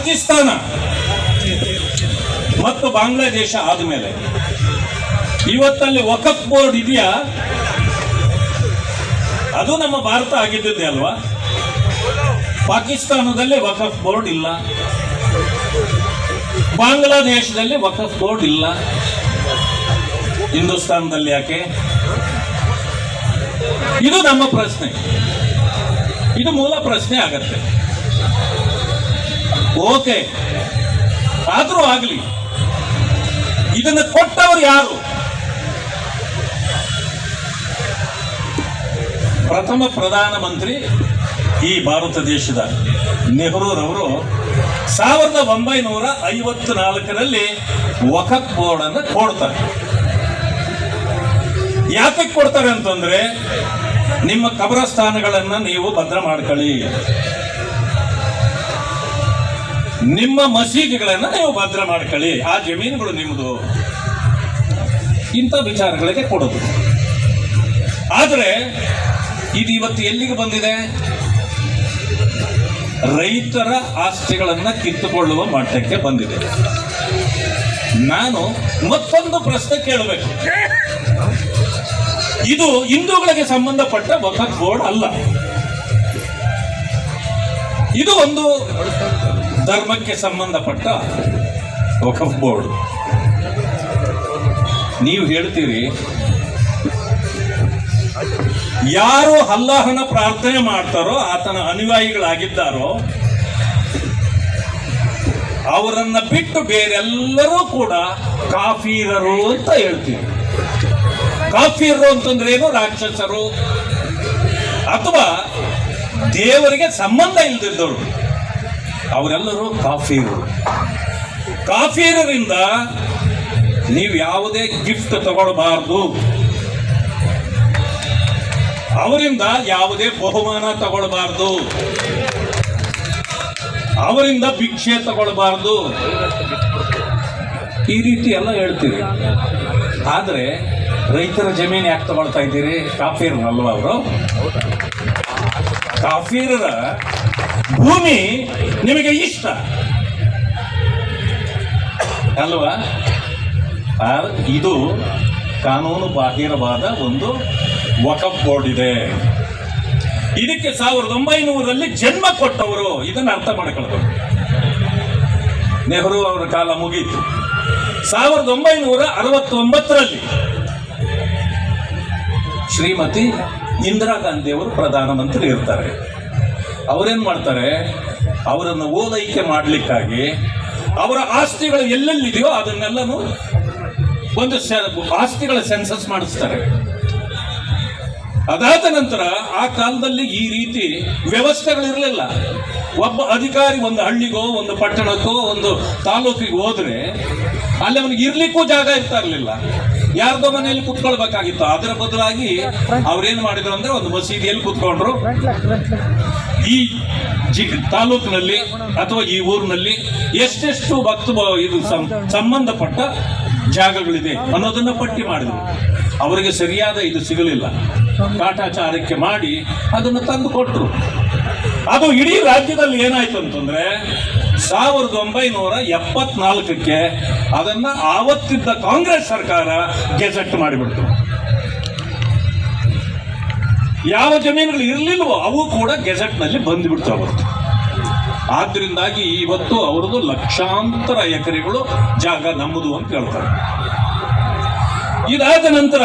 ಪಾಕಿಸ್ತಾನ ಮತ್ತು ಬಾಂಗ್ಲಾದೇಶ ಆದಮೇಲೆ ಇವತ್ತಲ್ಲಿ ವಕಫ್ ಬೋರ್ಡ್ ಇದೆಯಾ? ಅದು ನಮ್ಮ ಭಾರತ ಆಗಿದ್ದಿದೆ ಅಲ್ವಾ? ಪಾಕಿಸ್ತಾನದಲ್ಲಿ ವಕಫ್ ಬೋರ್ಡ್ ಇಲ್ಲ, ಬಾಂಗ್ಲಾದೇಶದಲ್ಲಿ ವಕಫ್ ಬೋರ್ಡ್ ಇಲ್ಲ, ಹಿಂದೂಸ್ತಾನದಲ್ಲಿ ಯಾಕೆ? ಇದು ನಮ್ಮ ಪ್ರಶ್ನೆ, ಇದು ಮೂಲ ಪ್ರಶ್ನೆ ಆಗತ್ತೆ. ಓಕೆ, ಆದ್ರೂ ಆಗಲಿ, ಇದನ್ನು ಕೊಟ್ಟವರು ಯಾರು? ಪ್ರಥಮ ಪ್ರಧಾನಮಂತ್ರಿ ಈ ಭಾರತ ದೇಶದ ನೆಹರೂರವರು 1954ರಲ್ಲಿ ವಕಫ್ ಬೋರ್ಡ್ ಅನ್ನು ಕೊಡ್ತಾರೆ. ಯಾಕೆ ಕೊಡ್ತಾರೆ ಅಂತಂದ್ರೆ, ನಿಮ್ಮ ಕಬರಸ್ಥಾನಗಳನ್ನ ನೀವು ಭದ್ರ ಮಾಡ್ಕೊಳ್ಳಿ, ನಿಮ್ಮ ಮಸೀದಿಗಳನ್ನ ನೀವು ಭದ್ರ ಮಾಡ್ಕೊಳ್ಳಿ, ಆ ಜಮೀನುಗಳು ನಿಮ್ಮದು, ಇಂಥ ವಿಚಾರಗಳಿಗೆ ಕೊಡೋದು. ಆದರೆ ಇದು ಇವತ್ತು ಎಲ್ಲಿಗೆ ಬಂದಿದೆ? ರೈತರ ಆಸ್ತಿಗಳನ್ನ ಕಿತ್ತುಕೊಳ್ಳುವ ಮಟ್ಟಕ್ಕೆ ಬಂದಿದೆ. ನಾನು ಮತ್ತೊಂದು ಪ್ರಶ್ನೆ ಕೇಳಬೇಕು. ಇದು ಹಿಂದೂಗಳಿಗೆ ಸಂಬಂಧಪಟ್ಟ ವಕಫ್ ಬೋರ್ಡ್ ಅಲ್ಲ, ಇದು ಒಂದು ಧರ್ಮಕ್ಕೆ ಸಂಬಂಧಪಟ್ಟ ವಕಫ್ ಬೋರ್ಡ್. ನೀವು ಹೇಳ್ತೀರಿ, ಯಾರು ಅಲ್ಲಾಹನ ಪ್ರಾರ್ಥನೆ ಮಾಡ್ತಾರೋ, ಆತನ ಅನುಯಾಯಿಗಳಾಗಿದ್ದಾರೋ, ಅವರನ್ನ ಬಿಟ್ಟು ಬೇರೆಲ್ಲರೂ ಕೂಡ ಕಾಫೀರರು ಅಂತ ಹೇಳ್ತೀವಿ. ಕಾಫೀರರು ಅಂತಂದ್ರೆ ಏನು? ರಾಕ್ಷಸರು ಅಥವಾ ದೇವರಿಗೆ ಸಂಬಂಧ ಇಲ್ದಿದ್ದವರು, ಅವರೆಲ್ಲರೂ ಕಾಫೀರರು. ಕಾಫೀರರಿಂದ ನೀವು ಯಾವುದೇ ಗಿಫ್ಟ್ ತಗೊಳ್ಬಾರ್ದು, ಅವರಿಂದ ಯಾವುದೇ ಬಹುಮಾನ ತಗೊಳ್ಬಾರ್ದು, ಅವರಿಂದ ಭಿಕ್ಷೆ ತಗೊಳ್ಬಾರ್ದು, ಈ ರೀತಿ ಎಲ್ಲ ಹೇಳ್ತೀರಿ. ಆದರೆ ರೈತರ ಜಮೀನು ಯಾಕೆ ತಗೊಳ್ತಾ ಇದ್ದೀರಿ? ಕಾಫೀರನಲ್ವ ಅವರು? ಕಾಫೀರರ ಭೂಮಿ ನಿಮಗೆ ಇಷ್ಟ ಅಲ್ವಾ? ಇದು ಕಾನೂನು ಬಾಹಿರವಾದ ಒಂದು ವಕಫ್ ಬೋರ್ಡ್ ಇದೆ. ಇದಕ್ಕೆ 1900ರಲ್ಲಿ ಜನ್ಮ ಕೊಟ್ಟವರು. ಇದನ್ನು ಅರ್ಥ ಮಾಡ್ಕೊಳ್ಬೇಕು. ನೆಹರು ಅವರ ಕಾಲ ಮುಗೀತು. 1969ರಲ್ಲಿ ಶ್ರೀಮತಿ ಇಂದಿರಾ ಗಾಂಧಿ ಅವರು ಪ್ರಧಾನಮಂತ್ರಿ ಇರ್ತಾರೆ. ಅವರೇನ್ ಮಾಡ್ತಾರೆ? ಅವರನ್ನು ಓಲೈಕೆ ಮಾಡಲಿಕ್ಕಾಗಿ ಅವರ ಆಸ್ತಿಗಳು ಎಲ್ಲೆಲ್ಲಿದೆಯೋ ಅದನ್ನೆಲ್ಲನೂ ಒಂದು ಆಸ್ತಿಗಳ ಸೆನ್ಸಸ್ ಮಾಡಿಸ್ತಾರೆ. ಅದಾದ ನಂತರ ಆ ಕಾಲದಲ್ಲಿ ಈ ರೀತಿ ವ್ಯವಸ್ಥೆಗಳಿರಲಿಲ್ಲ. ಒಬ್ಬ ಅಧಿಕಾರಿ ಒಂದು ಹಳ್ಳಿಗೋ, ಒಂದು ಪಟ್ಟಣಕ್ಕೋ, ಒಂದು ತಾಲೂಕಿಗೆ ಹೋದ್ರೆ ಅಲ್ಲಿ ಅವನಿಗೆ ಇರ್ಲಿಕ್ಕೂ ಜಾಗ ಇರ್ತಾ ಇರಲಿಲ್ಲ. ಯಾರ್ದೋ ಮನೆಯಲ್ಲಿ ಕುತ್ಕೊಳ್ಬೇಕಾಗಿತ್ತು. ಅದರ ಬದಲಾಗಿ ಅವ್ರೇನ್ ಮಾಡಿದ್ರು ಅಂದ್ರೆ, ಒಂದು ಮಸೀದಿಯಲ್ಲಿ ಕುತ್ಕೊಂಡ್ರು. ಈ ತಾಲೂಕಿನಲ್ಲಿ ಅಥವಾ ಈ ಊರಿನಲ್ಲಿ ಎಷ್ಟೆಷ್ಟು ಇದು ಸಂಬಂಧಪಟ್ಟ ಜಾಗಗಳಿದೆ ಅನ್ನೋದನ್ನ ಪಟ್ಟಿ ಮಾಡಿದ್ರು. ಅವರಿಗೆ ಸರಿಯಾದ ಇದು ಸಿಗಲಿಲ್ಲ. ಕಾಟಾಚಾರಕ್ಕೆ ಮಾಡಿ ಅದನ್ನು ತಂದು ಕೊಟ್ಟರು. ಅದು ಇಡೀ ರಾಜ್ಯದಲ್ಲಿ ಏನಾಯ್ತು ಅಂತಂದ್ರೆ, 1974ಕ್ಕೆ ಅದನ್ನ ಆವತ್ತಿದ್ದ ಕಾಂಗ್ರೆಸ್ ಸರ್ಕಾರ ಗೆಜೆಟ್ ಮಾಡಿಬಿಡ್ತು. ಯಾವ ಜಮೀನುಗಳು ಇರಲಿಲ್ವೋ ಅವು ಕೂಡ ಗೆಜೆಟ್ನಲ್ಲಿ ಬಂದುಬಿಡ್ತು ಅವತ್ತು. ಆದ್ರಿಂದಾಗಿ ಇವತ್ತು ಅವರದು ಲಕ್ಷಾಂತರ ಎಕರೆಗಳು ಜಾಗ ನಮ್ಮದು ಅಂತ ಹೇಳ್ತಾರೆ. ಇದಾದ ನಂತರ